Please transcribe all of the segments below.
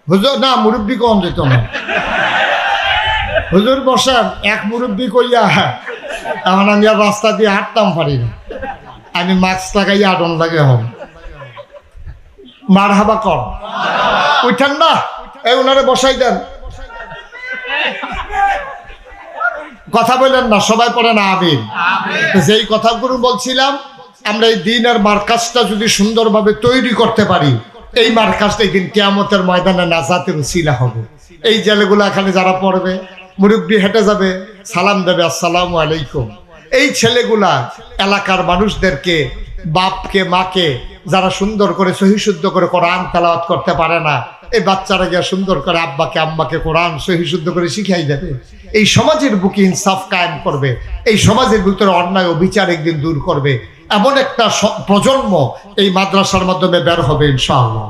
হুজুর না, মুরব্বী কম যেত না। হুজুর বসান, এক মুরব্বী কইয়া এখন আমি আর রাস্তা দিয়ে হাঁটতাম পারি না, আমি মাস্ক লাগাইয়া আটন লাগে হব। মার হাবা কর, উঠান না, এই ওনারে বসাই দেন, কথা বললেন না, সবাই পড়ে না আমিন। যেই কথাগুলো বলছিলাম, আমরা এই দিনের মার্কাজটা যদি সুন্দরভাবে তৈরি করতে পারি, এই মার্কাজটা একদিন কিয়ামতের ময়দানে নাজাতের উসিলা হবে। এই জেলেগুলো এখানে যারা পড়বে, মুরব্বী হেঁটে যাবে, সালাম দেবে, আসসালামু আলাইকুম। এই ছেলেগুলা এলাকার মানুষদেরকে, বাপকে মাকে যারা সুন্দর করে সহিশুদ্ধ করে কোরআন তেলাওয়াত করতে পারে না, এই বাচ্চারা গিয়া সুন্দর করে আব্বাকে আম্মাকে কোরআন সহিশুদ্ধ করে শিখাই দেবে। এই সমাজের বুকে ইনসাফ কায়েম করবে, এই সমাজের ভিতরে অন্যায় অবিচার একদিন দূর করবে। এমন একটা প্রজন্ম এই মাদ্রাসার মাধ্যমে বের হবে ইনশাআল্লাহ।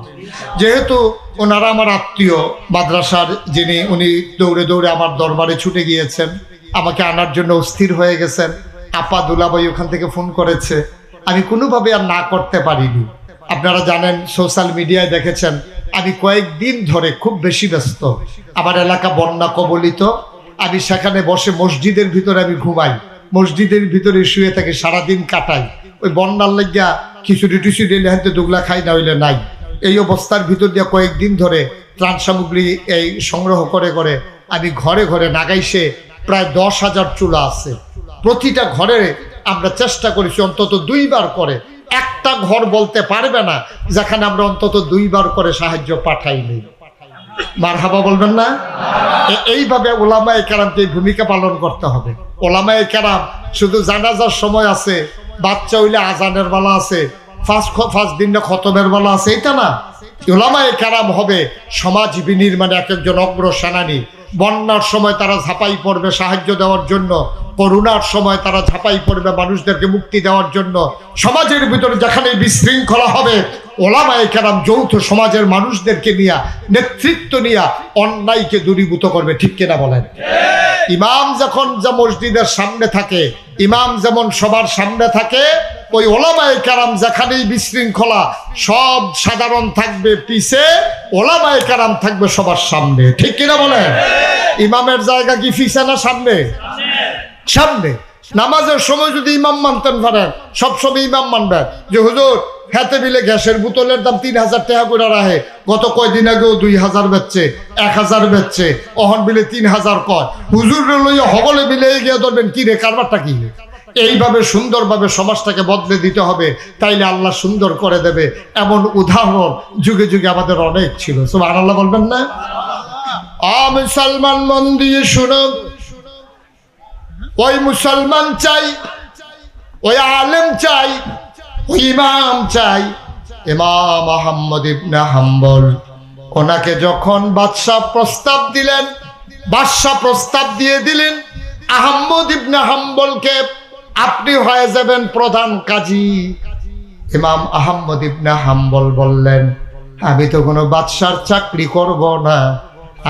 যেহেতু ওনারা আমার আত্মীয়, মাদ্রাসার যিনি, উনি দৌড়ে দৌড়ে আমার দরবারে ছুটে গিয়েছেন, আমাকে আনার জন্য অস্থির হয়ে গেছেন। আপা দুলাভাই ওখান থেকে ফোন করেছে, আমি কোনোভাবে আর না করতে পারিনি। আপনারা জানেন, সোশ্যাল মিডিয়ায় দেখেছেন, আমি কয়েকদিন ধরে খুব বেশি ব্যস্ত। আমার এলাকা বন্যা কবলিত, আমি সেখানে বসে মসজিদের ভিতরে আমি ঘুমাই, মসজিদের ভিতরে শুয়ে থাকি, সারাদিন কাটাই। ওই বন্যার লাগিয়া খিচুড়ি টিচুড়ি হাতে দুগলা খাই, না হইলে নাই। এই অবস্থার ভিতর দিয়ে কয়েকদিন ধরে ত্রাণ সামগ্রী এই সংগ্রহ করে করে আমি ঘরে ঘরে নাগাইছে প্রায় 10,000 চুলা আছে। প্রতিটা ঘরে আমরা চেষ্টা করেছি অন্তত 2 বার করে, একটা ঘর বলতে পারবে না যেখানে আমরা অন্তত 2 বার করে সাহায্য পাঠাইনি। মারহাবা বলবেন না? এইভাবে ওলামায়ে কেরামকে ভূমিকা পালন করতে হবে। ওলামায়ে কেরাম শুধু জানাজার সময় আছে, বাচ্চা হইলে আজানের বেলা আছে, ফার্স্ট দিনে খতমের বেলা আছে, এটা না। ওলামায়ে কেরাম হবে সমাজ বিনির্মাণে এক একজন অগ্রসেনানী। বন্যার সময় তারা ঝাঁপাই পড়বে সাহায্য দেওয়ার জন্য, করোনার সময় তারা ঝাঁপাই পড়বে মানুষদেরকে মুক্তি দেওয়ার জন্য। সমাজের ভিতরে যেখানে বিশৃঙ্খলা হবে, ওলামায়ে কেরাম যৌথ সমাজের মানুষদেরকে নিয়ে, নেতৃত্ব নিয়ে অন্যায়কে দূরীভূত করবে। ঠিক কিনা বলেন? ইমাম যখন যা মসজিদের সামনে থাকে, ইমাম যেমন সবার সামনে থাকে, ওই ওলামায়ে কেরাম যেখানেই বিশৃঙ্খলা, সব সাধারণ থাকবে পিছে, ওলামায়ে কেরাম থাকবে সবার সামনে। ঠিক কিনা বলেন? ইমামের জায়গা কি পিছে না সামনে? সামনে। নামাজের সময় যদি ইমাম মানতেন পারেন, সবসময় ইমাম মানবেন যে হুজুর হাতে মিলে গ্যাসের বোতলের দাম 3,000 টাকা করে রাখে, গত কয়দিন আগেও 2,000 বেচছে, 1,000 বেচছে, অহন বিলে 3,000 কয়, হুজুর লইয়া হবলে মিলে গিয়ে ধরবেন কি রে, কারবারটা কি? এইভাবে সুন্দরভাবে সমাজটাকে বদলে দিতে হবে, তাইলে আল্লাহ সুন্দর করে দেবে। এমন উদাহরণ যুগে যুগে আমাদের অনেক ছিল। সুবহানাল্লাহ বলবেন না? মুসলমান মন দিয়ে শুনো, ওই মুসলমান চাই, ওই আলেম চাই, ওই ইমাম চাই। ইমাম আহমদ ইবনে হাম্বল, ওনাকে যখন বাদশাহ প্রস্তাব দিলেন, বাদশাহ প্রস্তাব দিয়ে দিলেন আহমদ ইবনে হাম্বলকে, আপনি হয়ে যাবেন প্রধান কাজী। ইমাম আহমদ ইবনে হাম্বল বললেন, আমি তো কোনো বাদশার চাকরি করব না,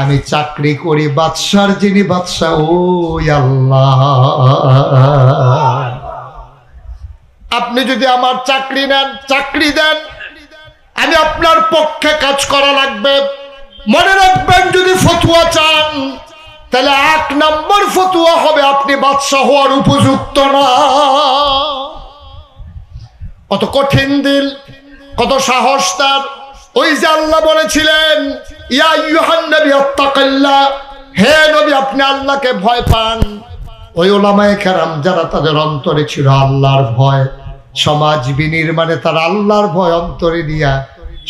আমি চাকরি করি বাদশার যিনি বাদশাহ, ওই আল্লাহ। আপনি যদি আমার চাকরি নেন, চাকরি দেন, আমি আপনার পক্ষে কাজ করা লাগবে। মনে রাখবেন, যদি ফতুয়া চান, তাহলে 1 নম্বর ফতুয়া হবে আপনি বাদশাহ হওয়ার উপযুক্ত না। কত কঠিন দিল, কত সাহস তার। ওই যে আল্লাহ বলেছিলেন, ইয়া আইয়ুহান নবী আত্তাকিল্লাহ, হে নবী আপনি আল্লাহকে ভয় পান। ওই ওলামায়ে কেরাম যারা, তাদের অন্তরে ছিল আল্লাহর ভয়, সমাজ বিনির্মাণে তারা আল্লাহর ভয় অন্তরে দিয়া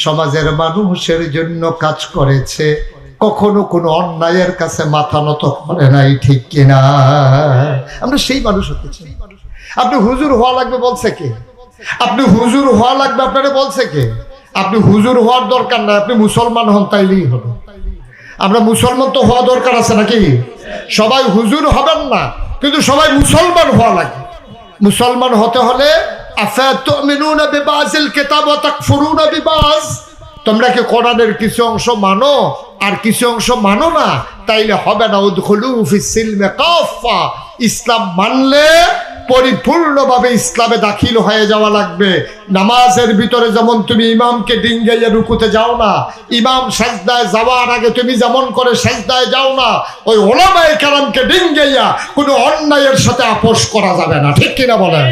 সমাজের মানুষের জন্য কাজ করেছে, কখনো কোনো অন্যায়ের কাছে মাথা নত করে নাই। ঠিক কিনা? আমরা সেই মানুষ হতে চাই। আপনি হুজুর হওয়া লাগবে বলছে কে? আপনি হুজুর হওয়া লাগবে আপনারা বলছে কে? আপনি হুজুর হওয়ার দরকার নাই, আপনি মুসলমান হন তাইলেই হবে। আমরা মুসলমান তো হওয়া দরকার আছে নাকি? সবাই হুজুর হবেন না, কিন্তু সবাই মুসলমান হওয়া লাগে। মুসলমান হতে হলে আফাতুমিনুনা বিবাযিল কিতাব ওয়া তাকফুরুনা বিবায, তোমরা কি কোরআনের কিছু অংশ মানো আর কিছু অংশ মানো না? তাইলে হবে না। উদখুলু ফিস সিলমি কাফা, ইসলাম মানলে পরিপূর্ণভাবে ইসলামে দাখিল হয়ে যাওয়া লাগবে। নামাজের ভিতরে যেমন তুমি ইমামকে ডিঙ্গাইয়া রুকুতে যাও না, ইমাম সাজদায় যাওয়ার আগে তুমি যেমন করে সাজদায় যাও না, ওই ওলামায়ে কেরামকে ডিঙ্গাইয়া কোনো অন্যায়ের সাথে আপোষ করা যাবে না। ঠিক কিনা বলেন?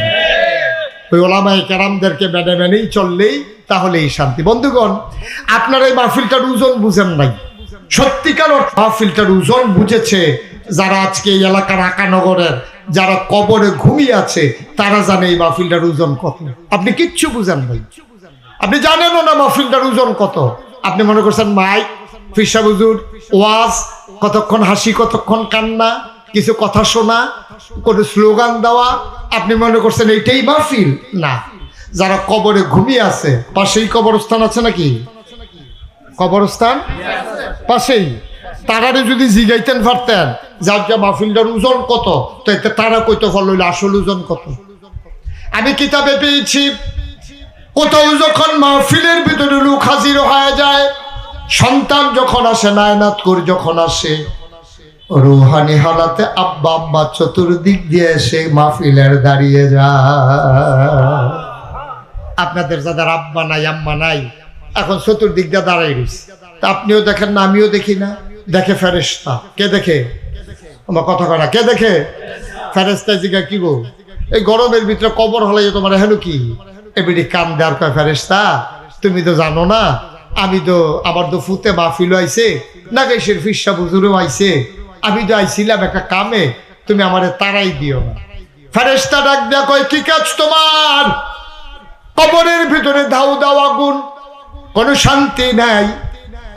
ওই ওলামায়ে কেরামদেরকে মেনে মেনেই চললেই তাহলেই শান্তি। বন্ধুগণ, আপনারা এই মাহফিলটার ওজন বুঝেন নাই। সত্যিকার মাহফিলটার ওজন বুঝেছে যারা আজকে এই এলাকার আকানগরের যারা কবরে ঘুমিয়ে আছে, তারা জানে এই মাহফিলটার ওজন কত। আপনি কিচ্ছু বুঝেন নাই, আপনি জানেনও না মাহফিলটার ওজন কত। আপনি মনে করছেন মাইক, ফিরসা হুজুর, ওয়াজ, কতক্ষণ হাসি কতক্ষণ কান্না, কিছু কথা শোনা, কোনো স্লোগান দেওয়া, আপনি মনে করছেন এইটাই মাহফিল। না, যারা কবরে ঘুমিয়ে আছে, পাশেই কবরস্থান আছে নাকি? কবরস্থান পাশেই, তারারে যদি জিগাইতেন পারতেন যা মাহফিলটার ওজন কত, তো তারা কইতে পারল আসল ওজন কত। আমি কিতাবে পেয়েছি কোথাও যখন মাহফিলের ভিতরে লোক হাজির হয়ে যায়, সন্তান যখন আসে, নায়নাত করে যখন আসে, রুহানি হালাতে আব্বা আম্মা চতুর্দিক দিয়ে এসে মাহফিলের দাঁড়িয়ে যায়। আপনাদের যাদের আব্বা নাই আম্মা নাই, এখন চতুর্দিক দিয়ে দাঁড়াই রয়েছে। তা আপনিও দেখেন না, আমিও দেখি না, দেখে ফেরেশতা। কে দেখে? আমার কথা কয় না, কে দেখে? ফেরেশতা জিগা কি গো, এই গরমের ভিতরে কবর হলে তোমার হেন কি এবিডি কাম দেওয়ার কয় ফেরেশতা, তুমি তো জানো না, আমি তো আমার তো ফুতে মাহফিল আইছে, নাগেশের ফিরসা হুজুরও আইছে, আমি তো আইছিলাম একটা কামে, তুমি আমারে তারাই দিও না। ফেরেশতা ডাক দেয়া কয়, কি কাজ তোমার? কবরের ভিতরে ধাউ দাও আগুন, কোনো শান্তি নাই,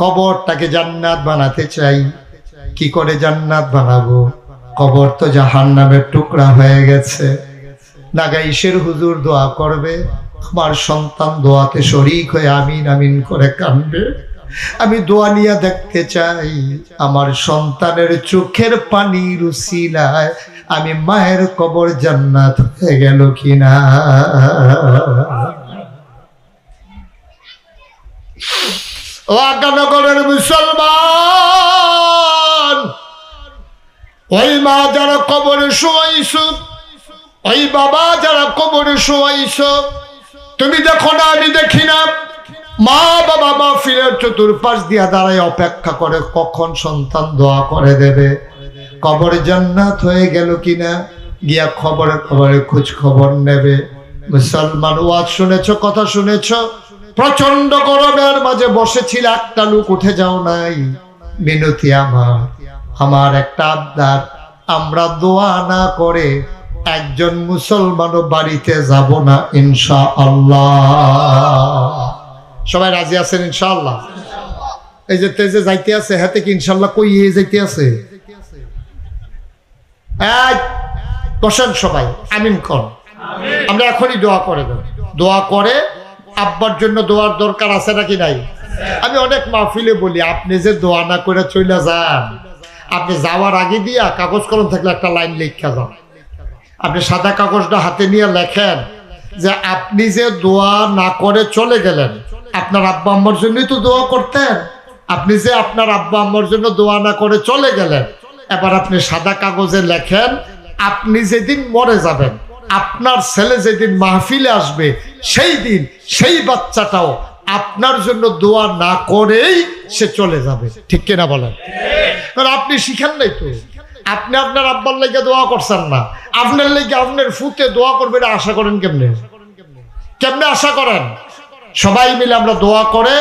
কবরটাকে জান্নাত বানাতে চাই। কি করে জান্নাত বানাবো? কবর তো জাহান্নামের টুকরা হয়ে গেছে। নাগাইশের হুজুর দোয়া করবে, আমার সন্তান দোয়াতে শরীক হয়ে আমিন আমিন করে কাঁদবে। আমি দোয়া নিয়ে দেখতে চাই আমার সন্তানের চোখের পানির উসিলায় আমি মায়ের কবর জান্নাত হয়ে গেল কিনা। ও আকানগরের মুসলমান, ওই মা যারা কবরে শোয়াইছ, ওই বাবা যারা কবরে শোয়াইছ, তুমি দেখো না, আমি দেখি না, মা বাবা মাহফিলের চতুর্পাশ দিয়া দাঁড়ায় অপেক্ষা করে কখন সন্তান দোয়া করে দেবে, কবরে জান্নাত হয়ে গেল কিনা, গিয়া খবরে খবরে খোঁজ খবর নেবে। মুসলমান, ওয়াজ শুনেছ, কথা শুনেছ, প্রচন্ড গরমের মাঝে বসেছিল, একটা লোক উঠে যাও নাই। মিনতি আমার একটা আবদার, আমরা দোয়া না করে একজন মুসলমানও বাড়িতে যাব না ইনশাআল্লাহ। সবাই রাজি আছেন ইনশাআল্লাহ? এই যে তেজে যাইতে আছে, হাতে কি ইনশাআল্লাহ কই যাইতে আছে? বসেন সবাই, আমিন কর। আমরা এখনই দোয়া করে দেব। দোয়া করে আব্বার জন্য দোয়ার দরকার আছে নাকি নাই? আমি অনেক মাহফিলে বলি, আপনি যে দোয়া না করে চলে যান, আপনি যাওয়ার আগে দিয়া কাগজ কলম থাকলে একটা লাইন লিখা যান। আপনি সাদা কাগজটা হাতে নিয়ে লেখেন যে আপনি যে দোয়া না করে চলে গেলেন, আপনার আব্বা আম্মার জন্যই তো দোয়া করতেন। আপনি যে আপনার আব্বা আম্মার জন্য দোয়া না করে চলে গেলেন, এবার আপনি সাদা কাগজে লেখেন আপনি যেদিন মরে যাবেন, আপনার ছেলে যেদিন মাহফিলে আসবে, সেই দিন সেই বাচ্চাটাও আপনার জন্য দোয়া না করেই সে চলে যাবে। ঠিক কিনা বলেন? কারণ আপনি শিখেন নাই তো, আপনি আপনার আব্বার লেগে দোয়া করছেন না, আপনার লেগে আপনার ফুতে দোয়া করবে, এটা আশা করেন কেমনে? কেমনে আশা করেন? সবাই মিলে আমরা দোয়া করে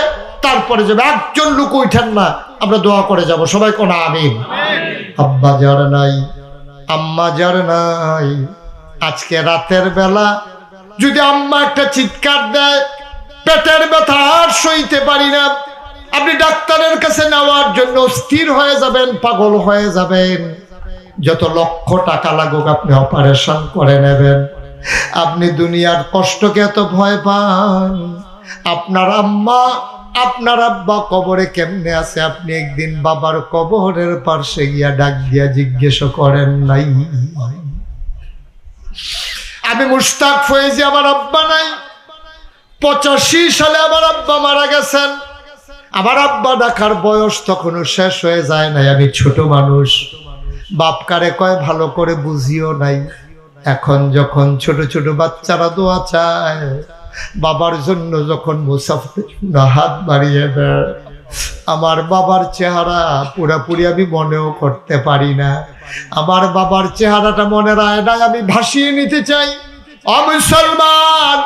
তারপরে যাবে। একজন লোক উঠেন না, আমরা দোয়া করে যাব। সবাই কোন আমিন। আব্বা যার নাই, আম্মা যার নাই, আজকে রাতের বেলা যদি আম্মা একটা চিৎকার দেয়, পেটের ব্যথা আর সইতে পারি না, আপনি ডাক্তারের কাছে নেওয়ার জন্য স্থির হয়ে যাবেন, পাগল হয়ে যাবেন, যত লক্ষ টাকা লাগুক আপনি অপারেশন করে নেবেন। আপনি দুনিয়ার কষ্টকে এত ভয় পান, আপনার আম্মা আপনার আব্বা কবরে কেমনে আছে আপনি একদিন বাবার কবরের পাশে গিয়া ডাক দিয়া জিজ্ঞেস করেন নাই? আমি মুশতাক ফয়েজি, আমার আব্বা নাই, 85 সালে আমার আব্বা মারা গেছেন। আমার আব্বা ডাকার বয়স তখনও শেষ হয়ে যায় নাই, আমি ছোট মানুষ। বাপ কারে কয় ভালো করে বুঝিও নাই, এখন যখন ছোট ছোট বাচ্চারা দোয়া চায়, বাবার জন্য যখন মুসাফির হাত বাড়িয়ে দেয়, আমার বাবার চেহারা পুরাপুরি আমি মনেও করতে পারি না। আমার বাবার চেহারাটা মনে রায় না, আমি ভাসিয়ে নিতে চাই। মুসলমান,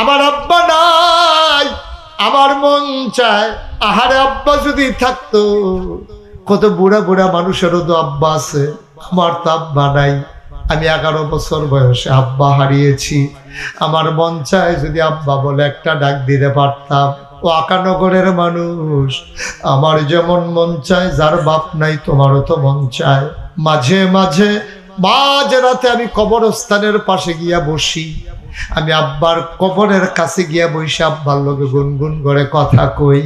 আমার আব্বা নাই, আমার মন চায় আহারে আব্বা যদি থাকতো। কত বুড়া বুড়া মানুষেরও তো আব্বা আছে, আমার তো আব্বা নাই। আমি 11 বছর বয়সে আব্বা হারিয়েছি। আমার মন চায় যদি আব্বা বলে একটা ডাক দিতে পারতাম। ও আকানগরের মানুষ, আমার যেমন মন চায়, যার বাপ নাই তোমারও তো মন চায়। মাঝে মাঝে মাঝ রাতে আমি কবরস্থানের পাশে গিয়া বসি, আমি আব্বার কবরের কাছে গিয়া বসে আব্বার লগে গুনগুন করে কথা কই।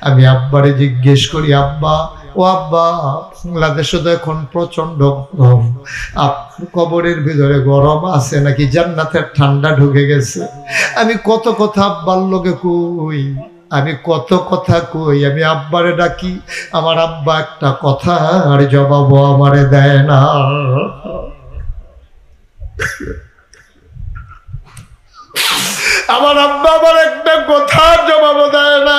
আমি আব্বারে জিজ্ঞেস করি, আব্বা ও আব্বা, বাংলাদেশে তো এখন প্রচন্ড গরম, আপনার কবরের ভিতরে গরম আছে নাকি জান্নাতের ঠান্ডা ঢুকে গেছে? আমি কত কথা আব্বার লগে কই, আমি কত কথা কই। আমি আব্বারে ডাকি, আমার আব্বা একটা কথা আর জবাবও আমারে দেয় না। আমার আব্বা আমার একটা কথা জবাবও দেয় না।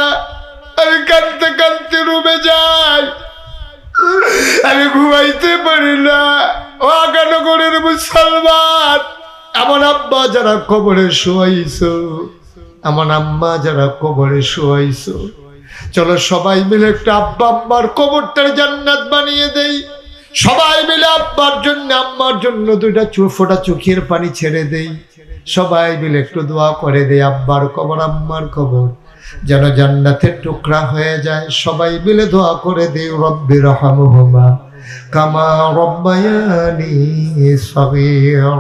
আমি কাঁদতে কাঁদতে রুমে যাই, আমি ঘুমাইতে পারি না। ও আকানগরের মুসলমান, আমার আব্বা যারা কবরে শোয়াইছো, আমার আম্মা যারা কবরে শোয়াইছো, চলো সবাই মিলে একটা আব্বা আম্মার কবরটার জান্নাত বানিয়ে দেই। সবাই মিলে আব্বার জন্য আম্মার জন্য 2টা ফোঁটা চোখের পানি ছেড়ে দেই। সবাই মিলে একটু দোয়া করে দেই, আব্বার কবর আম্মার কবর যেন জান্নাতের টুকরা হয়ে যায়। সবাই মিলে দোয়া করে দেই, রব্বির রহমহুমা কামা রব্বায়ানি সগীরা।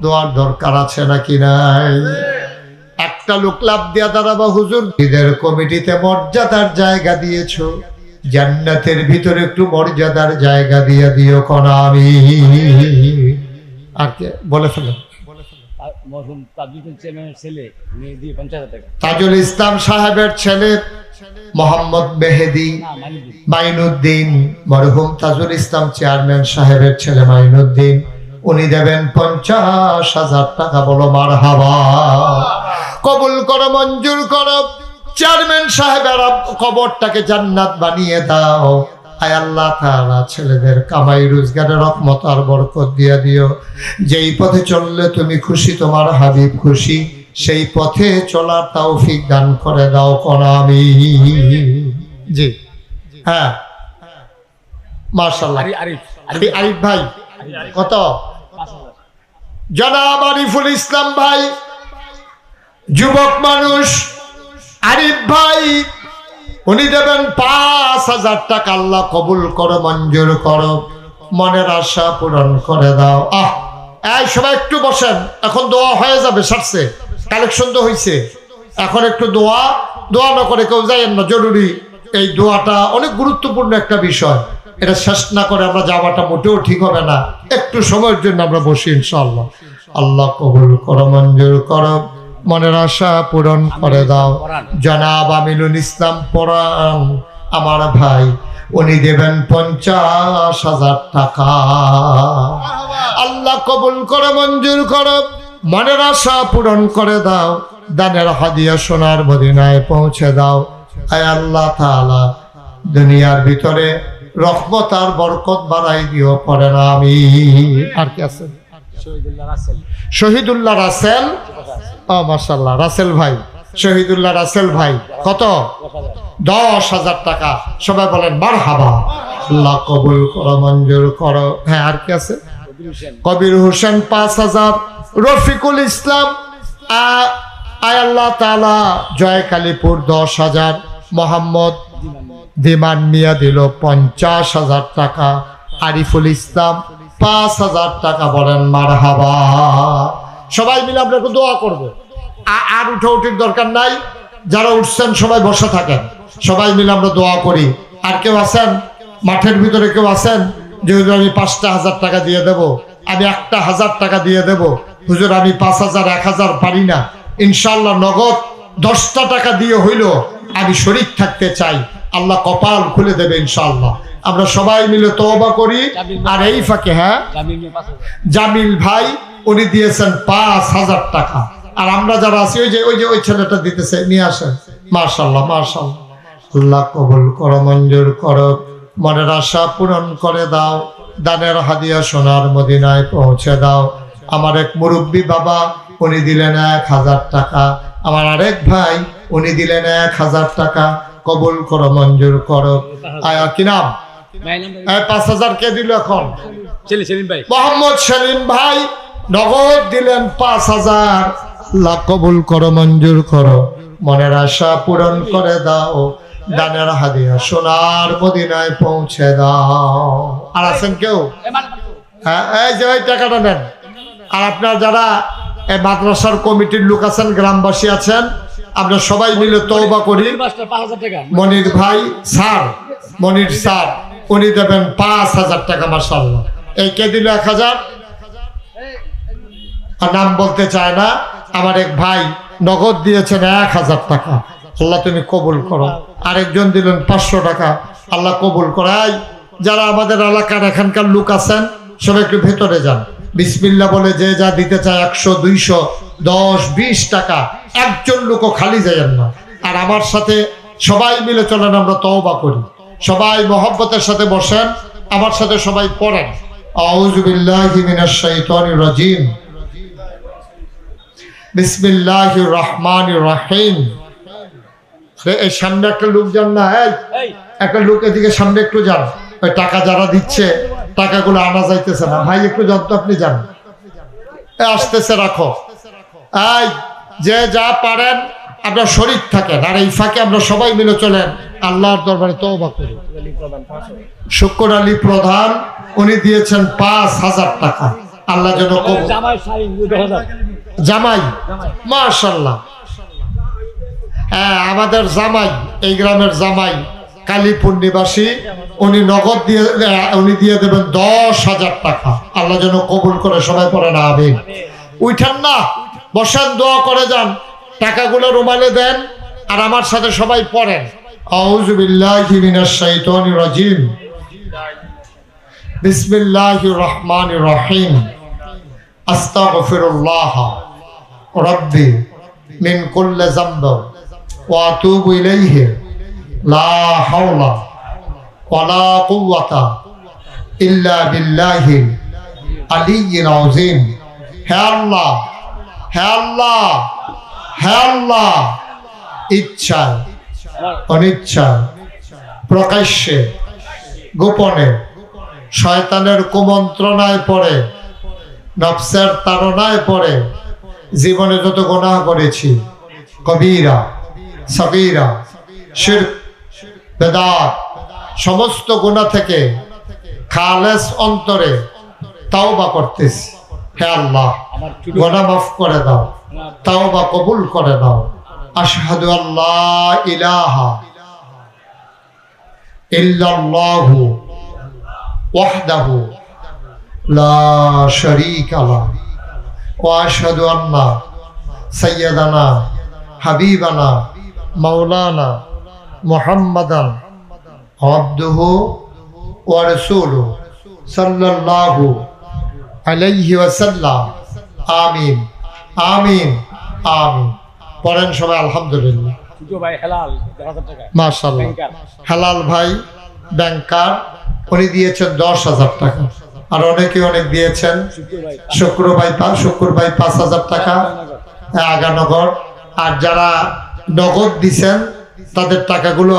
দোয়ার দরকার আছে নাকি নাই? একটা লোক লাভ দিয়া দাঁড়াবা, হুজুর ঈদের কমিটিতে মর্যাদার জায়গা দিয়েছো, জান্নাতের ভিতরে একটু মর্যাদার জায়গা দিয়ে দিও কোন আমি। আর কে বলে ফেলেন? তাজুল ইসলাম সাহেবের ছেলে মোহাম্মদ মেহেদি মাইনুদ্দিন, মরহুম তাজুল ইসলাম চেয়ারম্যান সাহেবের ছেলে মাইনুদ্দিন, উনি দেবেন 50,000 টাকা। বলো মারহাবা। কবুল করো, মঞ্জুর করো। চেয়ারম্যান সাহেবের কবরটাকে জান্নাত বানিয়ে দাও। আয় আল্লাহ তাআলা ছেলেদের কামাই রোজগারে রহমত আর বরকত দিয়ে দিও। যেই পথে চললে তুমি খুশি, তোমার হাবিব খুশি, সেই পথে চলার তৌফিক দান করে দাও কোন আমি। জি হ্যাঁ, মাশাআল্লাহ। আরিফ ভাই কত? জনাব আরিফুল ইসলাম ভাই, যুবক মানুষ আরিফ ভাই, উনি দেবেন 5,000 টাকা। আল্লাহ কবুল করো, মঞ্জুর করো, মনের আশা পূরণ করে দাও। এই সবাই একটু বসেন, এখন দোয়া হয়ে যাবে, সারছে কালেকশন তো হয়েছে। এখন একটু দোয়া না করে কেউ যাইয়েন না, জরুরি। এই দোয়াটা অনেক গুরুত্বপূর্ণ একটা বিষয়, এটা শেষ না করে আমরা যাওয়াটা মোটেও ঠিক হবে না। একটু সময়ের জন্য আমরা বসি ইনশাআল্লাহ। আল্লাহ কবুল করো, মঞ্জুর করো, মনের আশা পূরণ করে দাও। জনাব আমিনুল ইসলাম পরান আমার ভাই, উনি দেবেন 50,000 টাকা। আল্লাহ কবুল করো, মঞ্জুর করো, মনের আশা পূরণ করে দাও। দানের হাদিয়া সোনার মদিনায় পৌঁছে দাও। আয় আল্লাহ তাআলা, দুনিয়ার ভিতরে রহমত আর বরকত বাড়াই দিও, পড়েন আমিন। আর কি আছে? শহীদুল্লাহ রাসেল। ও মাশাআল্লাহ, রাসেল ভাই, শহীদুল্লাহ রাসেল ভাই কত? 10,000 টাকা। সবাই বলেন মারহাবা। আল্লাহ কবুল করো, মঞ্জুর করো। হ্যাঁ, আর কি আছে? কবির হোসেন 5,000। রফিকুল ইসলাম, আয় আল্লাহ তাআলা, জয় কালীপুর 10,000। মোহাম্মদ দিমান মিয়া দিল 50,000 টাকা। আরিফুল ইসলাম 5,000 টাকা। বলেন মারহাবা। সবাই মিলে আমরা একটু দোয়া করবো। আর উঠাউঠির দরকার নাই, যারা উঠছেন সবাই বসে থাকেন। সবাই মিলে আমরা দোয়া করি। আর কেউ আছেন মাঠের ভিতরে? কেউ আছেন যে হুজুর আমি 5,000 টাকা দিয়ে দেব, আমি 1,000 টাকা দিয়ে দেব, হুজুর আমি 5,000 1,000 পারি না, ইনশাল্লাহ নগদ 10টা টাকা দিয়ে হইল আমি শরীক থাকতে চাই। আল্লাহ কপাল খুলে দেবে ইনশাআল্লাহ। আমরা সবাই মিলে তওবা করি। আর এই ফাঁকে জামিল ভাই উনি দিয়েছেন 5,000 টাকা। আর আমরা যারা আছি ওই ছেলেটা দিতেছে, নিয়ে আসেন। মাশাআল্লাহ মাশাআল্লাহ। আল্লাহ কবুল করো, মঞ্জুর করো, মনের আশা পূরণ করে দাও, দানের হাদিয়া সোনার মদিনায় পৌঁছে দাও। আমার এক মুরব্বী বাবা উনি দিলেন 1,000 টাকা। আমার আরেক ভাই উনি দিলেন 1,000 টাকা। কবুল করো, মঞ্জুর করো। কি নাম? 5,000 কে দিল এখন? মোহাম্মদ সেলিম ভাই নগদ দিলেন 5,000। আল্লাহ কবুল করো, মঞ্জুর করো, মনের আশা পূরণ করে দাও, দানের হাদিয়া সোনার মদিনায় পৌঁছে দাও। আর আছেন কেউ? হ্যাঁ, এই যে ওই টাকাটা নেন। আর আপনার যারা এই মাদ্রাসার কমিটির লোক আছেন, গ্রামবাসী আছেন, আমরা সবাই মিলে তওবা করি। মনির ভাই স্যার, মনির স্যার উনি দেবেন 5,000 টাকা। মাশাআল্লাহ। এই কে দিল 1,000? নাম বলতে চায় না। আমার এক ভাই নগদ দিয়েছেন 1,000 টাকা। আল্লাহ তুমি কবুল করো। আরেকজন দিলেন 500 টাকা। আল্লাহ কবুল করাই। যারা আমাদের এলাকার এখানকার লোক আছেন সবাই একটু ভেতরে যান, বিসমিল্লাহ বলে যে যা দিতে চায় 100, 200, 10, 20 টাকা। একজন লোকও খালি যায়েন না। আর আমার সাথে সবাই মিলে চলেন, আমরা তওবা করি। সবাই মহব্বতের সাথে বসেন, আমার সাথে সবাই পড়েন। আউযু বিল্লাহি মিনাশ শাইতানির রাজিম, বিসমিল্লাহির রহমানির রহিম। এই সামনে একটা লোক যান না, এই একটা লোক এদিকে সামনে একটু যান। ওই টাকা যারা দিচ্ছে টাকাগুলো আনা যাইতেছে না, ভাই একটু যান তো, আপনি যান। আসতেছে, রাখো। এই যে যা পারেন আপনার শরীর থাকেন। আর এই ফাঁকে আমরা সবাই মিলে চলেন আল্লাহর দরবারে তওবা করি। শুকর আলী প্রধান উনি দিয়েছেন 5,000 টাকা। আল্লাহ যেন কবুল। জামাই, মাশাআল্লাহ। হ্যাঁ, আমাদের জামাই, এই গ্রামের জামাই কালীপুর নিবাসী, উনি নগদ দিয়ে দেবেন 10,000 টাকা। আল্লাহ যেন কবুল করে। সবাই পড়েন আমিন। উঠেন না, বসেন, দোয়া করে যান। টাকাগুলো রুমালে দেন আর আমার সাথে সবাই পড়েন। আউযু বিল্লাহি মিনাশ শাইতানির রাজিম, বিসমিল্লাহির রহমানির রহিম। আস্তাগফিরুল্লাহ রাব্বি মিন কুল্লি যামব ওয়া আতুবু ইলাইহি লা হাওলা ওয়ালা কুওয়াতা ইল্লা বিল্লাহিল আলিয়্যিল আযীম। হে আল্লাহ, হে আল্লাহ, হে আল্লাহ, ইচ্ছা অনিচ্ছা, প্রকাশ্যে গোপনে, শয়তানের কুমন্ত্রণায় পড়ে, নফসের তাড়নায় পড়ে জীবনে যত গুনাহ করেছি, কবিরা সগীরা, শিরক, বেদাত, সমস্ত গুনাহ থেকে খালেস অন্তরে তাওবা করতেছি। হে আল্লাহ, গুনাহ মাফ করে দাও, তাওবা কবুল করে দাও। আশহাদু আল্লা ইলাহা ইল্লাল্লাহু ওয়াহদাহু লা শারীকা লাহু ওয়া আশহাদু আন্না সাইয়্যিদানা হাবিবানা মাওলানা মুহাম্মাদান আবদুহু ওয়া রাসূলুহু সাল্লাল্লাহু আলাইহি ওয়াসাল্লাম। আমিন, আমিন, আমিন। পড়েন সবাই আলহামদুলিল্লাহ। মাশাআল্লাহ। হেলাল ভাই ব্যাংকার, উনি দিয়েছেন 10,000 টাকা। আর অনেকে অনেক দিয়েছেন। শুক্র ভাই 5,000 টাকা, আগানগর। আর যারা নগদ দিছেন তাদের টাকাগুলো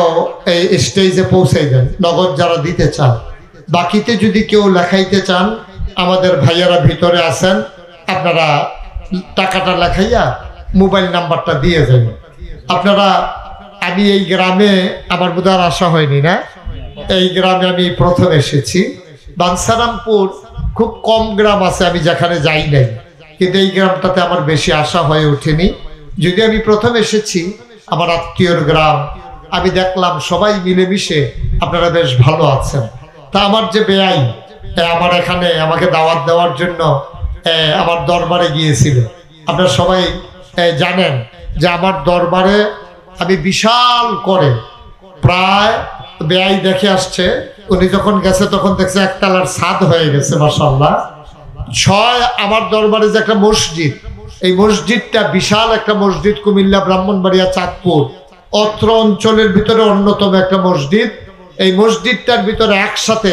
এই স্টেজে পৌঁছে দেন, নগদ যারা দিতে চান। বাকিতে যদি কেউ লেখাইতে চান, আমাদের ভাইয়ারা ভিতরে আছেন, আপনারা টাকাটা লেখাইয়া মোবাইল নাম্বারটা দিয়ে যাবেন। আপনারা, আমি এই গ্রামে আমার বোধহয় আসা হয়নি না, এই গ্রামে আমি প্রথম এসেছি। বাঞ্ছারামপুর খুব কম গ্রাম আছে আমি যেখানে যাই নাই, কিন্তু এই গ্রামটাতে আমার বেশি আসা হয়ে ওঠেনি। যদি আমি প্রথম এসেছি, আমার আত্মীয়র গ্রাম, আমি দেখলাম সবাই মিলেমিশে আপনারা বেশ ভালো আছেন। তা আমার যে বেয়াই আমার এখানে আমাকে দাওয়াত দেওয়ার জন্য আমার দরবারে গিয়েছিল। আপনারা সবাই জানেন যে আমার দরবারে আমি বিশাল করে প্রায় বেয়াই দেখে আসছে, উনি যখন গেছে তখন দেখছে একতলার ছাদ হয়ে গেছে মাশাআল্লাহ। 6 আমার দরবারে যে একটা মসজিদ, এই মসজিদটা বিশাল একটা মসজিদ, কুমিল্লা, ব্রাহ্মণবাড়িয়া, চাঁদপুর অত্র অঞ্চলের ভিতরে অন্যতম একটা মসজিদ। এই মসজিদটার ভিতরে একসাথে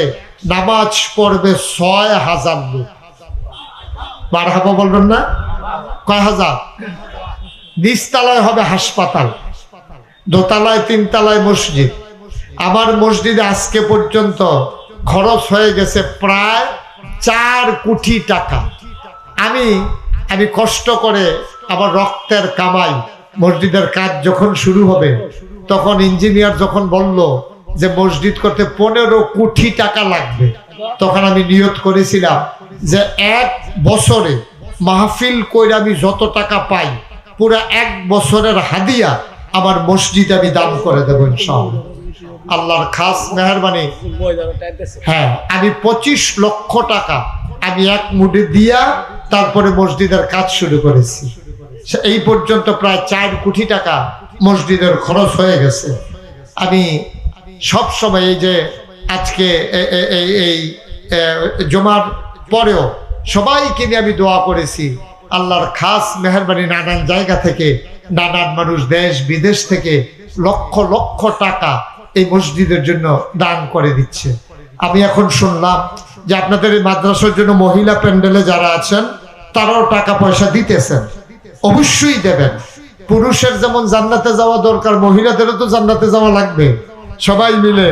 নামাজ পড়বে 6000 লোক। মারহাবা বলবেন না? কয় হাজার? নিচতলায় হবে হাসপাতাল, দোতলায় 3 তলায় মসজিদ। আমার মসজিদে আজকে পর্যন্ত খরচ হয়ে গেছে প্রায় 4 কোটি টাকা। আমি কষ্ট করে আমার রক্তের কামাই, মসজিদের কাজ যখন শুরু হবে তখন ইঞ্জিনিয়ার যখন বলল যে মসজিদ করতে 15 কোটি টাকা লাগবে, তখন আমি নিয়ত করেছিলাম যে 1 বছরে মাহফিল কইরা আমি যত টাকা পাই পুরা 1 বছরের হাদিয়া আমার মসজিদ আমি দান করে দেবো ইনশাআল্লাহ। আল্লাহর খাস মেহেরবানি। হ্যাঁ, আমি 25 লক্ষ টাকা আমি এক মুঠে দিয়া তারপরে মসজিদের কাজ শুরু করেছি। এই পর্যন্ত প্রায় 4 কোটি টাকা মসজিদের খরচ হয়ে গেছে। আমি সব সময় এই যে আজকে এই জুমার পরেও সবাইকে নিয়ে আমি দোয়া করেছি। আল্লাহর খাস মেহেরবানি, নানান জায়গা থেকে নানান মানুষ দেশ বিদেশ থেকে লক্ষ লক্ষ টাকা এই মসজিদের জন্য দান করে দিচ্ছে। আমি এখন শুনলাম যে আপনাদের এই মাদ্রাসার জন্য মহিলা প্যান্ডেলে যারা আছেন তারাও টাকা পয়সা দিতেছেন। অবশ্যই দেবেন। পুরুষের যেমন জান্নাতে যাওয়া দরকার, মহিলাদেরও তো জান্নাতে যাওয়া লাগবে। সবাই মিলে,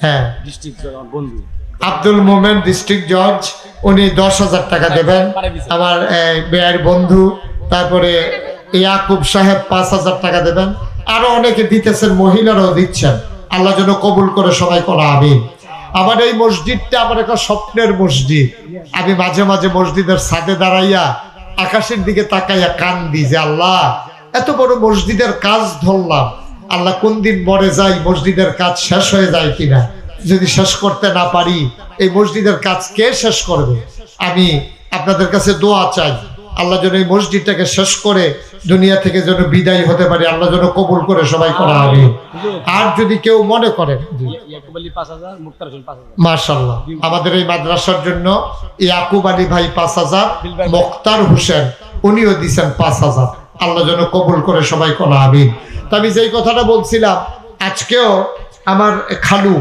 হ্যাঁ, আব্দুল মোমেন ডিস্ট্রিক্ট জজ, উনি 10,000 টাকা দেবেন। আমার বেয়ার বন্ধু, তারপরে ইয়াকুব সাহেব 5,000 টাকা দেবেন। আরো অনেকে দিতেছেন, মহিলারাও দিচ্ছেন। আল্লাহ যেন কবুল করে সবাই করা আমিন। আমার এই মসজিদটা আমার একটা স্বপ্নের মসজিদ। আমি মাঝে মাঝে মসজিদের ছাদে দাঁড়াইয়া আকাশের দিকে তাকাইয়া কান্দি যে আল্লাহ, এত বড় মসজিদের কাজ ধরলাম, আল্লাহ কোন দিন মরে যাই, মসজিদের কাজ শেষ হয়ে যায় কিনা। যদি শেষ করতে না পারি এই মসজিদের কাজ কে শেষ করবে? আমি আপনাদের কাছে দোয়া চাই, আল্লাহ যেন এই মসজিদটাকে শেষ করে দুনিয়া থেকে যেন বিদায় হতে পারি। আল্লাহ যেন কবুল করে সবাই করা হবে। আর যদি কেউ মনে করেন, মাশাআল্লাহ, আমাদের এই মাদ্রাসার জন্য ইয়াকুব আলী ভাই 5,000, মুক্তার হোসেন উনিও দিচ্ছেন 5,000। আল্লাহ যেন কবুল করে সবাই করা হবে। তা আমি যেই কথাটা বলছিলাম, আজকেও আমার খালু,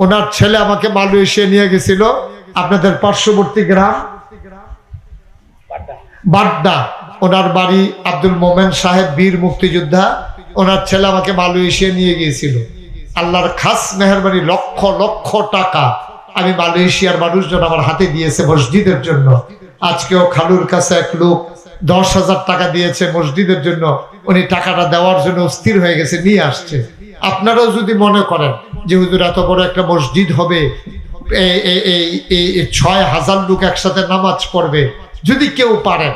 ওনার ছেলে আমাকে মালয়েশিয়া নিয়ে গেছিল, আপনাদের পার্শ্ববর্তী গ্রাম বাড্ডা, ওনার বাড়ি। আব্দুল মোমেন সাহেব বীর মুক্তিযোদ্ধা, ওনার ছেলে আমাকে মালয়েশিয়া নিয়ে গিয়েছিল। আল্লাহর খাস মেহেরবানি, লক্ষ লক্ষ টাকা আমি মালয়েশিয়ার মানুষজন আমার হাতে দিয়েছে মসজিদের জন্য। আজকেও খালুর কাছে এক লোক 10,000 টাকা দিয়েছে মসজিদের জন্য। উনি টাকাটা দেওয়ার জন্য স্থির হয়ে গেছে, নিয়ে আসছে। আপনারাও যদি মনে করেন যে হুজুর এত বড় একটা মসজিদ হবে, 6,000 লোক একসাথে নামাজ পড়বে, যদি কেউ পারেন,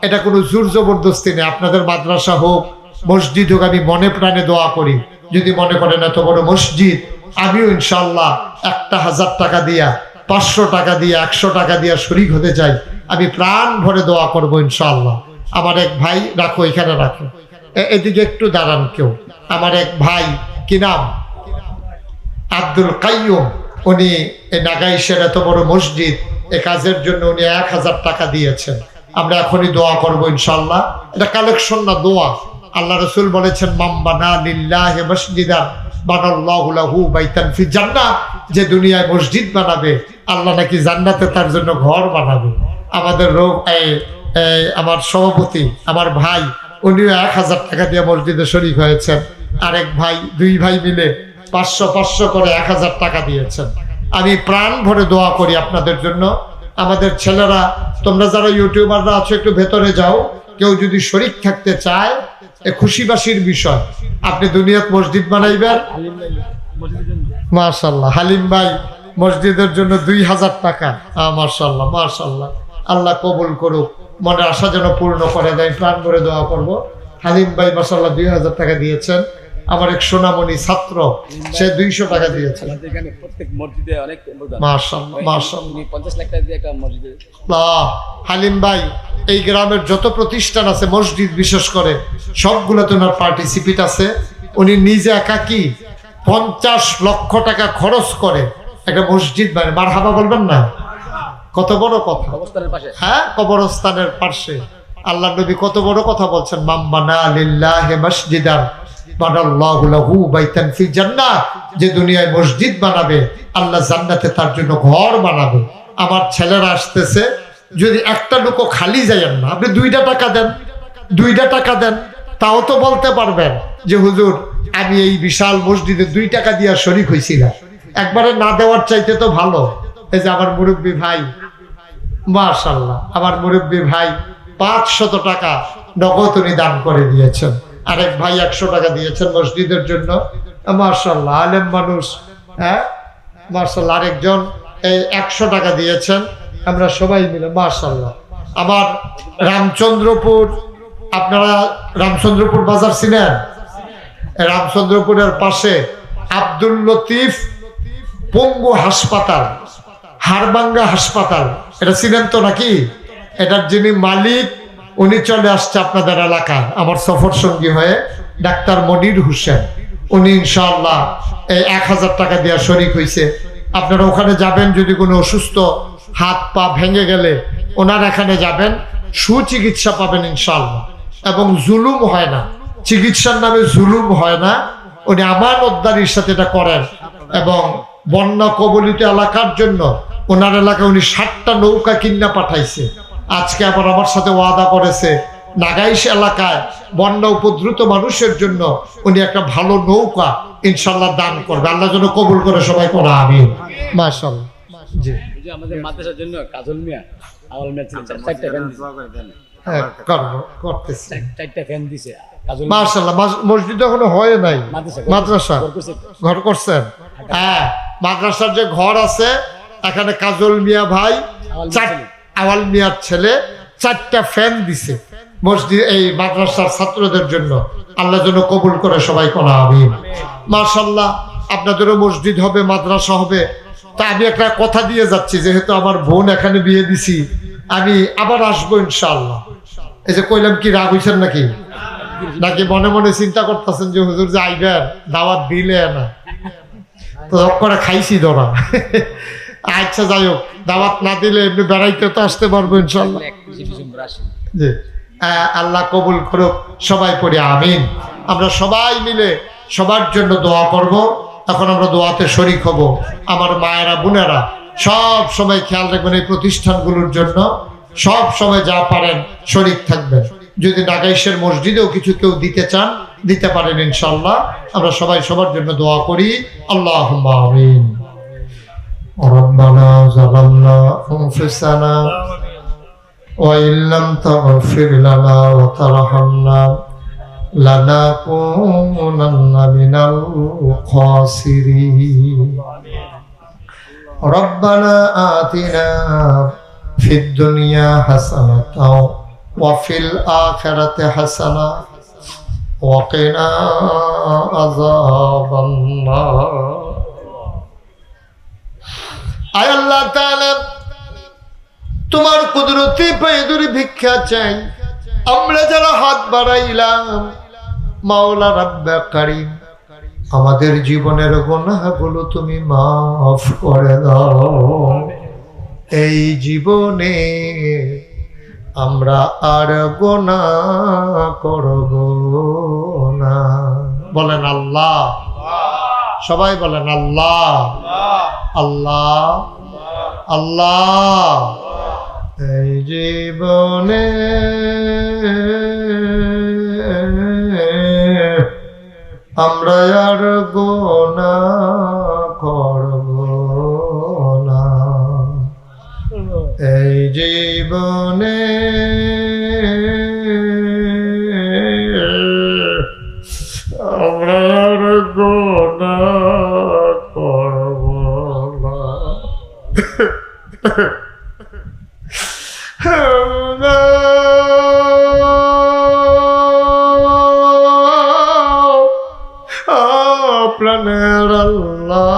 এটা কোনো জোর জবরদস্তি নেই। আপনাদের মাদ্রাসা হোক, মসজিদ হোক, আমি মনে প্রাণে দোয়া করি। যদি মনে করেন এত বড় মসজিদ, আমিও ইনশাল্লাহ 1,000 টাকা দিয়া, 500 টাকা দিয়া, 100 টাকা দিয়া শরীক হতে চাই। আমি প্রাণ ভরে দোয়া করবো ইনশাল্লাহ। আমার এক ভাই, রাখো এখানে রাখো, এদিকে একটু দাঁড়ান কেউ। আমার এক ভাই, কি নাম, আব্দুল কাইয়ুম, উনি এই নাগাইশের এত বড় মসজিদ, এ কাজের জন্য উনি 1,000 টাকা দিয়েছেন। আমরা এখনই দোয়া করবো ইনশাল্লাহ। এটা কালেকশন না, দোয়া। আল্লাহ রসুল বলেছেন, মামবানা লিল্লাহি মসজিদান বানাল্লাহু লাহু বাইতান ফি জান্নাহ, যে দুনিয়ায় মসজিদ বানাবে আল্লাহ নাকি জান্নাতে তার জন্য ঘর বানাবে। আমাদের আমার সভাপতি, আমার ভাই, উনিও 1,000 টাকা দিয়ে মসজিদে শরীক হয়েছেন। আরেক ভাই, 2 ভাই মিলে 500 করে 1,000 টাকা দিয়েছেন। আমি প্রাণ ভরে দোয়া করি আপনাদের জন্য। আমাদের ছেলেরা, তোমরা যারা ইউটিউবাররা আছো, একটু ভেতরে যাও। কেউ যদি শরীক থাকতে চায়, খুশিবাসীর বিষয়, আপনি দুনিয়াত মসজিদ বানাইবেন। মাশাআল্লাহ, হালিম ভাই মসজিদের জন্য 2,000 টাকা। মাশাআল্লাহ, মাশাআল্লাহ, আল্লাহ কবুল করুক, মনের আশা যেন পূর্ণ করে দেয়। প্রাণ ভরে দোয়া করব। হালিম ভাই মাশাআল্লাহ 2,000 টাকা দিয়েছেন। আমার এক সোনামণি ছাত্র, সে 200 টাকা দিয়েছে। মাশাআল্লাহ, মাশাআল্লাহ, 50 লাখ টাকা দিয়ে একটা মসজিদে। হালিম ভাই এই গ্রামের যত প্রতিষ্ঠান আছে, মসজিদ বিশেষ করে, সবগুলোতে ওনার পার্টিসিপেট আছে। উনি নিজে একাকী 50 লক্ষ টাকা খরচ করে একটা মসজিদ বানায়। মারহাবা বলবেন না? কত বড় কথা। হ্যাঁ, কবরস্থানের পাশে আল্লাহ নবী কত বড় কথা বলছেন, মান বানা লিল্লাহি মাসজিদান বানাল্লাহু লাহু বাইতান ফিল জান্নাহ। যে দুনিয়ায় মসজিদ বানাবে আল্লাহ জান্নাতে তার জন্য ঘর বানাবে। আমার ছেলেরা আসতেছে, যদি একটা লোকও খালি যায়েন না, আপনি 2টা টাকা দেন, 2টা টাকা দেন, তাও তো বলতে পারবেন যে হুজুর আমি এই বিশাল মসজিদে 2 টাকা দিয়া শরীক হয়েছিলাম। একবারে না দেওয়ার চাইতে তো ভালো। এই যে আমার মুরব্বী ভাই, মাশাআল্লাহ, আমার মুরব্বী ভাই 500 টাকা নগদ উনি দান করে দিয়েছেন। আরেক ভাই 100 টাকা দিয়েছেন মসজিদের জন্য। মাশাআল্লাহ, আলেম মানুষ। হ্যাঁ, মাশাআল্লাহ, আরেকজন এই 100 টাকা দিয়েছেন। আমরা সবাই মিলে মাশাআল্লাহ। আমার রামচন্দ্রপুর, আপনারা রামচন্দ্রপুর বাজার চিনেন? রামচন্দ্রপুরের পাশে আব্দুল লতিফ পঙ্গু হাসপাতাল, হাড়ভাঙ্গা হাসপাতাল, এটা চিনেন তো নাকি? এটার যিনি মালিক উনি চলে আসছে আপনাদের এলাকায় আমার সফর সঙ্গী হয়ে, ডাক্তার মনির হোসেন। উনি ইনশাআল্লাহ এই 1000 টাকা দেওয়া শরীক হয়েছে। আপনারা ওখানে যাবেন, যদি কোনো অসুস্থ হাত পা ভেঙে গেলে ওনার এখানে যাবেন, সুচিকিৎসা পাবেন ইনশাআল্লাহ। এবং জুলুম হয় না, চিকিৎসার নামে জুলুম হয় না। উনি আমানতদারির সাথে এটা করেন। এবং বন্যা কবলিত এলাকার জন্য ওনার এলাকায় উনি 60টা নৌকা কিনা পাঠাইছে। আজকে আবার আমার সাথে ওয়াদা করেছে নাগাইশ এলাকায় বন্যা উপদ্রুত মানুষের জন্য উনি একটা ভালো নৌকা ইনশাআল্লাহ দান করবে। আল্লাহ যেন কবুল করে সবাই করে আমিন। মাশাআল্লাহ। জি, আমাদের মাদ্রাসার জন্য কাজল মিয়া, আওয়াল মিয়া ছিলেন, 4টা ফ্যান দিয়েছে। হ্যাঁ, করতেছি। 4টা ফ্যান দিয়েছে কাজল। মাশাআল্লাহ, মসজিদ এখনো হয় নাই। মাদ্রাসা ঘর করছেন? হ্যাঁ, মাদ্রাসার যে ঘর আছে এখানে কাজল মিয়া ভাই, আওয়াল মিয়ার ছেলে 4টা ফ্যান দিছে মসজিদ এই মাদ্রাসার ছাত্রদের জন্য। আল্লাহ যেন কবুল করে সবাই কোনা আমিন। মাশাআল্লাহ, আপনাদেরও মসজিদ হবে, মাদ্রাসা হবে। তা আমি একটা কথা দিয়ে যাচ্ছি, যেহেতু আমার বোন এখানে বিয়ে দিছি, আমি আবার আসবো ইনশাআল্লাহ। এই যে কইলাম, কি রাগ হইছেন নাকি? নাকি মনে মনে চিন্তা করতেছেন যে হুজুর যে আইবেন দাওয়াত দিলে না, তো করে খাইছি ধরা। আচ্ছা, যাই হোক, দাওয়াত না দিলে এমনি বেড়াইতে তো আসতে পারবো ইনশাআল্লাহ। জি, আল্লাহ কবুল করুক, সবাই পড়ি আমিন। আমরা সবাই মিলে সবার জন্য দোয়া করব। এখন আমরা দোয়াতে শরীক হব। আমার মায়েরা বোনেরা সব সময় খেয়াল রাখবেন, এই প্রতিষ্ঠানগুলোর জন্য সব সময় যা পারেন শরীক থাকবেন। যদি নাগাইশের মসজিদেও কিছু কেউ দিতে চান দিতে পারেন ইনশাআল্লাহ। আমরা সবাই সবার জন্য দোয়া করি। আল্লাহুম্মা আমিন। রব্বানা যালামনা আনফুসানা ওয়া ইল্লাম তাগফির লানা ওয়া তারহামনা লানাকুনান্না মিনাল খাসিরিন। রব্বানা আতিনা ফিদ দুনিয়া হাসানাতাও ওয়া ফিল আখিরাতি হাসানা ওয়া কিনা আযাবান নার। আয় আল্লাহ তাআলা, তোমার কুদরতি পায়ে ধরে ভিক্ষা চাই। আমরা যারা হাত বাড়াইলাম, মাওলা রাব্বে কারীম, আমাদের জীবনের গুনাহগুলো তুমি মাফ করে দাও। এই জীবনে আমরা আর গুনাহ করব না। বলেন আল্লাহ। সবাই বলেন আল্লাহ আল্লাহ আল্লাহ। এই জীবনে আমরা আর গুনাহ করব না। এই জীবনে আমরা আর গুনাহ করব না। প্রাণের আল্লাহ,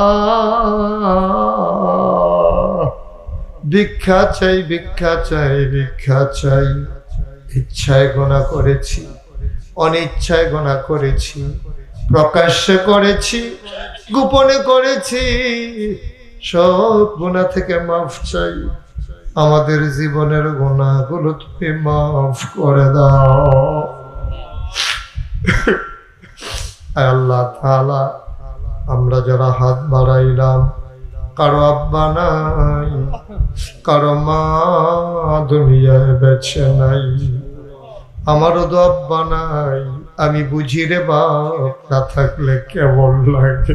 ভিক্ষা চাই ভিক্ষা চাই ভিক্ষা চাই। ইচ্ছায় গুনাহ করেছি, অনিচ্ছায় গুনাহ করেছি, প্রকাশ্যে করেছি, গোপনে করেছি, সব গুনাহ থেকে মাফ চাই। আমাদের জীবনের গুনাহগুলো তুমি মাফ করে দাও। আয় আল্লাহ তাআলা, আমরা যারা হাত বাড়াইলাম, কারো আব্বা নাই, কারো মা দুনিয়ায় বেঁচে নাই, আমারও তো আব্বা নাই, আমি বুঝি রে বাপ, না থাকলে কেমন লাগে।